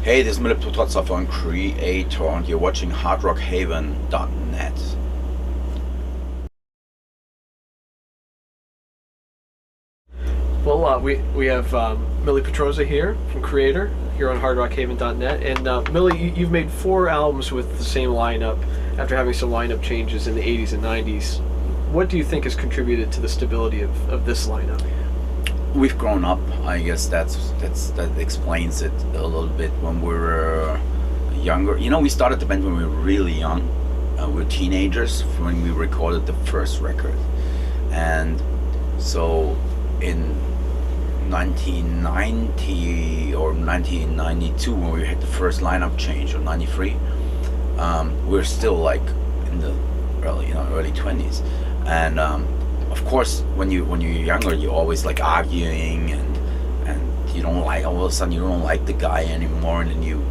Hey, this is Mille Petrozza from Kreator, and you're watching hardrockhaven.net. Well, we have Mille Petrozza here from Kreator here on hardrockhaven.net, and Mille, you've made 4 albums with the same lineup after having some lineup changes in the 80s and 90s. What do you think has contributed to the stability of this lineup? We've grown up. I guess that explains it a little bit. When we were younger, we started the band when we were really young. We were teenagers when we recorded the first record, and so in 1990 or 1992, when we had the first lineup change, or 93, we were still like in the early 20s, and of course, when you're younger, you're always like arguing, and you don't like, all of a sudden you don't like the guy anymore, and then you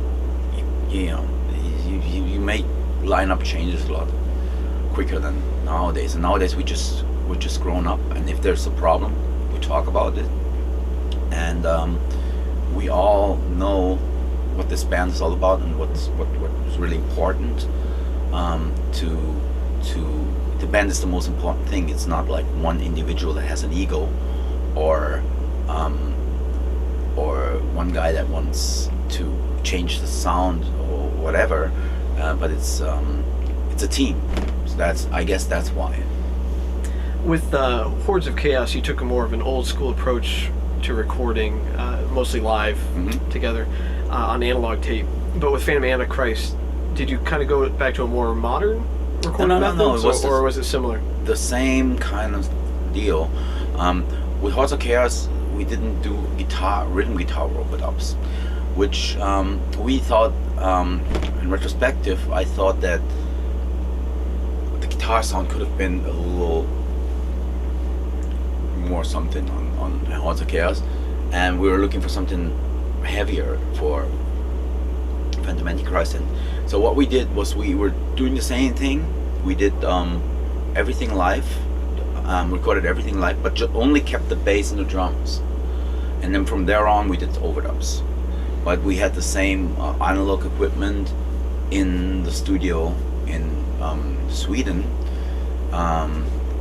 make lineup changes a lot quicker than nowadays. And nowadays we're just grown up, and if there's a problem, we talk about it, and we all know what this band is all about and what's really important. The band is the most important thing. It's not like one individual that has an ego, or one guy that wants to change the sound or whatever. But it's a team. So I guess that's why. With Hordes of Chaos, you took a more of an old school approach to recording, mostly live together on analog tape. But with Phantom Antichrist, did you kind of go back to a more modern recording method? No. Or was it similar? The same kind of deal. With Hordes of Chaos, we didn't do rhythm guitar overdubs, which we thought, in retrospective, I thought that the guitar sound could have been a little more something on Hordes of Chaos, and we were looking for something heavier for Phantom Antichrist. And so what we did was, we were doing the same thing. We did everything live, recorded everything live, but only kept the bass and the drums, and then from there on we did overdubs. But we had the same analog equipment in the studio in Sweden,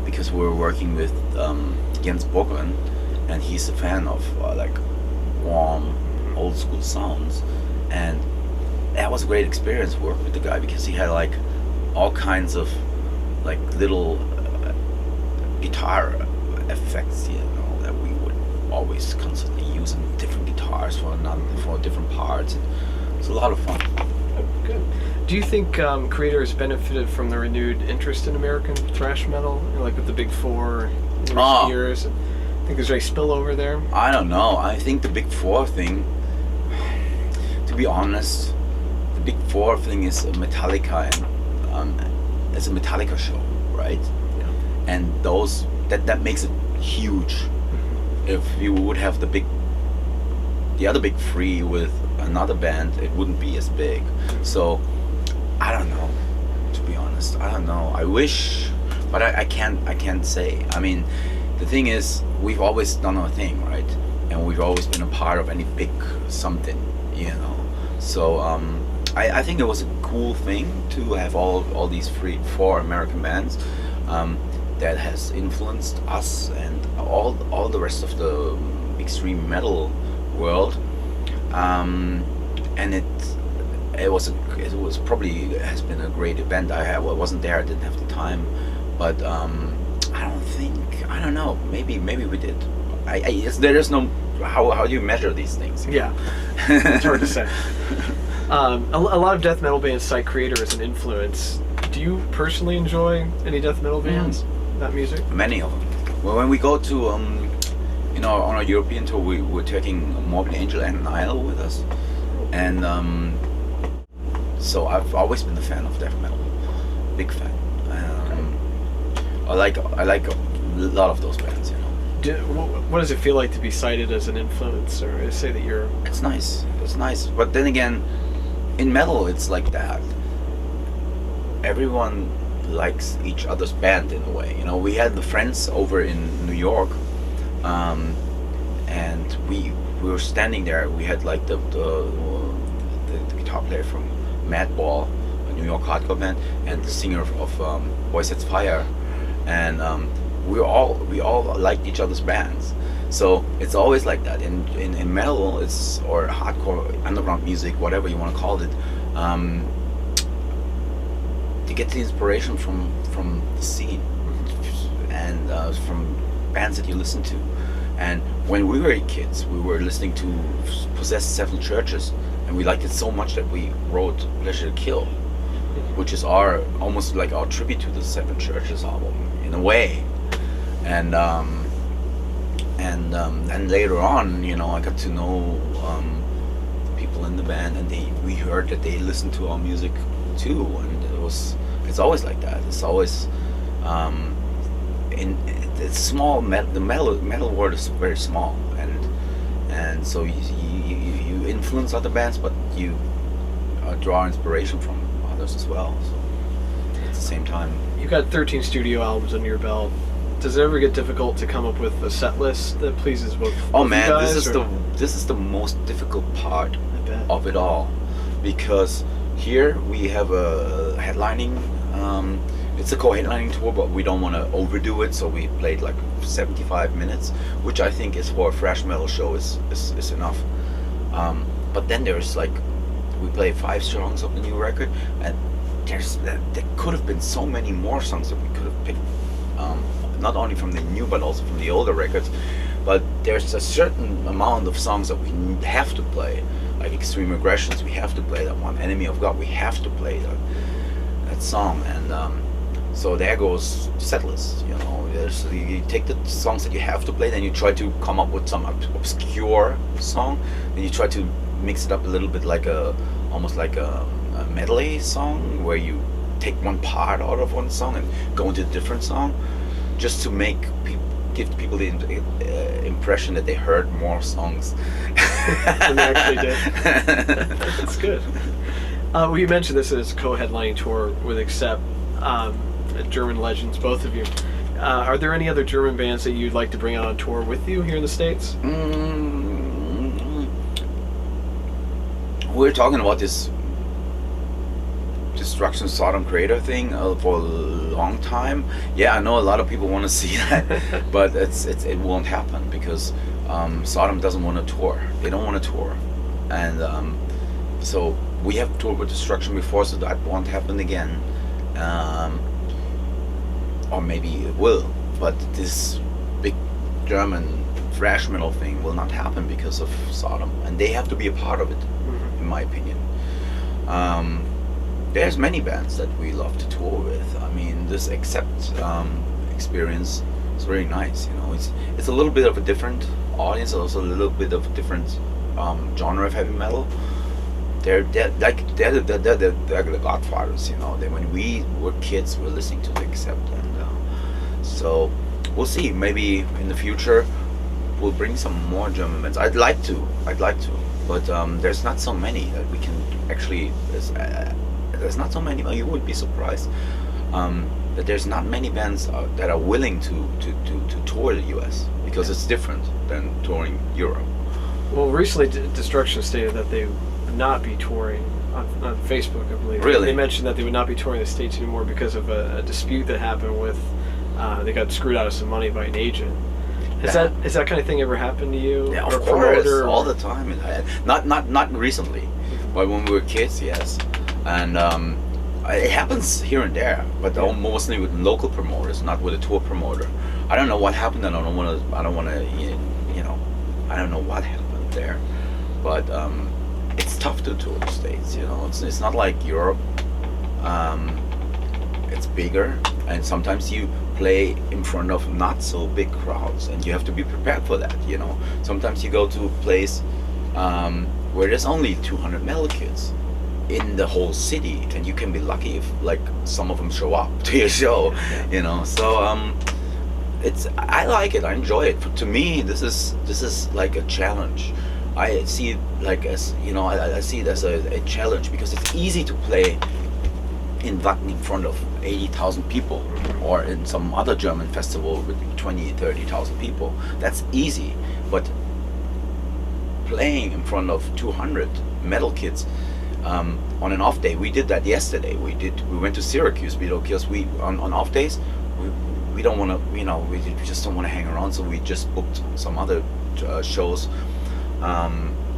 because we were working with Jens Borgren, and he's a fan of like warm old school sounds, and that was a great experience working with the guy, because he had like all kinds of like little guitar effects, that we would always constantly use in different guitars for different parts. It's a lot of fun. Good. Do you think Kreator has benefited from the renewed interest in American thrash metal, like with the Big Four in recent years? I think there's any spillover there. I don't know. I think the Big Four thing, to be honest, the Big Four thing is Metallica, and it's a Metallica show, right? Yeah. And that makes it huge. If you would have the other big three with another band, it wouldn't be as big. So I don't know, to be honest. I don't know. I wish, but I can't say. I mean, the thing is, we've always done our thing, right? And we've always been a part of any big something, So I think it was a cool thing to have all these 4 American bands that has influenced us and all the rest of the extreme metal world, and it was probably has been a great event. I wasn't there, I didn't have the time, but I don't know, maybe we did. There is no, how do you measure these things? Yeah, it's hard to say. A lot of death metal bands cite Kreator as an influence. Do you personally enjoy any death metal bands? That music? Many of them. Well, when we go to on our European tour, we're taking Morbid Angel and Nile with us, and so I've always been a fan of death metal, big fan. I like a lot of those bands. What does it feel like to be cited as an influence, or to say that you're? It's nice. But then again, in metal, it's like that. Everyone likes each other's band in a way. We had the friends over in New York, and we were standing there. We had like the player from Madball, a New York hardcore band, and the singer of Boy Sets Fire, and we all liked each other's bands. So it's always like that. In metal, it's or hardcore underground music, whatever you want to call it. You get the inspiration from the scene and from bands that you listen to. And when we were kids, we were listening to Possessed Seven Churches, and we liked it so much that we wrote Pleasure to Kill, which is almost like our tribute to the Seven Churches album in a way. And then later on, I got to know people in the band, and we heard that they listened to our music too, and it's always like that. It's always it's small. The metal world is very small, and so you influence other bands, but you draw inspiration from others as well. So at the same time, you've got 13 studio albums under your belt. Does it ever get difficult to come up with a set list that pleases both? Oh man, you guys, this is the most difficult part of it all, because here we have a headlining. It's a co-headlining tour, but we don't want to overdo it, so we played like 75 minutes, which I think is for a thrash metal show is enough. But then there's like, we play 5 songs of the new record, and there could have been so many more songs that we could have picked. Not only from the new but also from the older records, but there's a certain amount of songs that we have to play, like Extreme Aggressions, we have to play that one. Enemy of God, we have to play that song, and so there goes the set list. You take the songs that you have to play, then you try to come up with some obscure song, then you try to mix it up a little bit like almost like a medley song, where you take one part out of one song and go into a different song, just to give people the impression that they heard more songs than they actually did. That's good. Well, you mentioned this as a co-headlining tour with Accept, German legends, both of you. Are there any other German bands that you'd like to bring out on tour with you here in the States? We're talking about this Destruction Sodom Kreator thing for a long time. Yeah, I know a lot of people want to see that, but it won't happen because Sodom doesn't want to tour. They don't want to tour, and so we have toured with Destruction before, so that won't happen again. Or maybe it will, but this big German thrash metal thing will not happen because of Sodom, and they have to be a part of it, in my opinion. There's many bands that we love to tour with. I mean, this Accept experience is very nice. It's a little bit of a different audience, also a little bit of a different genre of heavy metal. They're the godfathers. When we were kids, we were listening to the Accept, and so we'll see. Maybe in the future we'll bring some more German bands. I'd like to, but there's not so many that we can actually. There's not so many. You would be surprised that there's not many bands that are willing to tour the U.S. because it's different than touring Europe. Well, recently Destruction stated that they would not be touring on Facebook, I believe. Really? They mentioned that they would not be touring the States anymore because of a dispute that happened with. They got screwed out of some money by an agent. Has that kind of thing ever happened to you? Yeah, or of course, all or? the time. Not recently, but when we were kids, yes. And it happens here and there, but mostly with local promoters, not with a tour promoter. I don't know what happened, and I don't want to. I don't know what happened there, but it's tough to tour the States. It's not like Europe. It's bigger, and sometimes you play in front of not so big crowds, and you have to be prepared for that. Sometimes you go to a place where there's only 200 metal kids in the whole city, and you can be lucky if like some of them show up to your show. So I like it. I enjoy it. To me, this is like a challenge. I see it like as I see it as a challenge because it's easy to play in Wacken in front of 80,000 people, or in some other German festival with 20,000-30,000 people. That's easy, but playing in front of 200 metal kids, on an off day. We did that yesterday. We went to Syracuse because we on off days we don't want to, we just don't want to hang around. So we just booked some other shows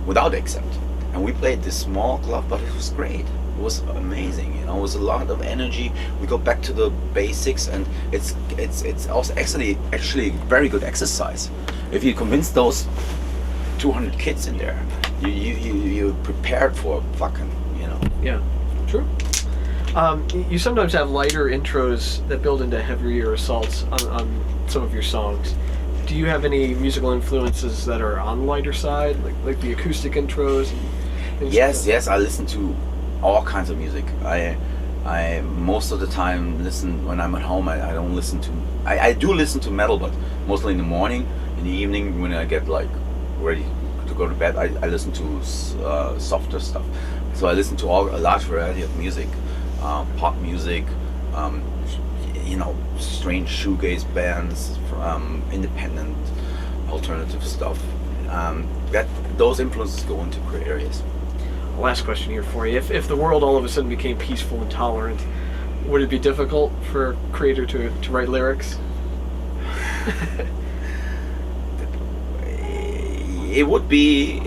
without Accept, and we played this small club, but it was great. It was amazing. It was a lot of energy. We go back to the basics, and it's also actually very good exercise. If you convince those 200 kids in there, you're prepared for fucking, Yeah, true. You sometimes have lighter intros that build into heavier assaults on some of your songs. Do you have any musical influences that are on the lighter side, like the acoustic intros? And things Yes. I listen to all kinds of music. I most of the time listen when I'm at home. I don't listen to. I do listen to metal, but mostly in the morning. In the evening, when I get like ready to go to bed, I listen to softer stuff. So I listen to a large variety of music, pop music, strange shoegaze bands, independent, alternative stuff. Those influences go into Kreator, yes. Last question here for you. If the world all of a sudden became peaceful and tolerant, would it be difficult for Kreator to write lyrics? It would be.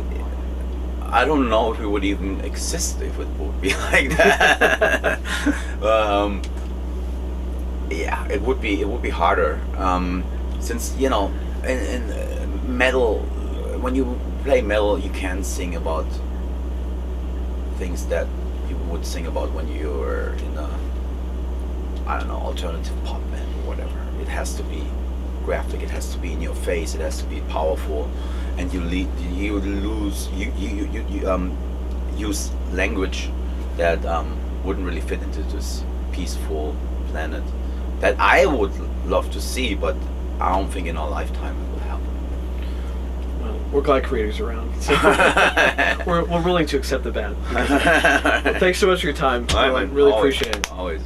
I don't know if it would even exist if it would be like that. Yeah, it would be harder. Since in metal, when you play metal, you can sing about things that you would sing about when you were in a, I don't know, alternative pop band or whatever. It has to be graphic. It has to be in your face. It has to be powerful, and you use language that wouldn't really fit into this peaceful planet that I would love to see, but I don't think in our lifetime it will happen. Well, we're glad Kreator's around. So we're willing to accept the bad. Well, thanks so much for your time. I really appreciate it. Always.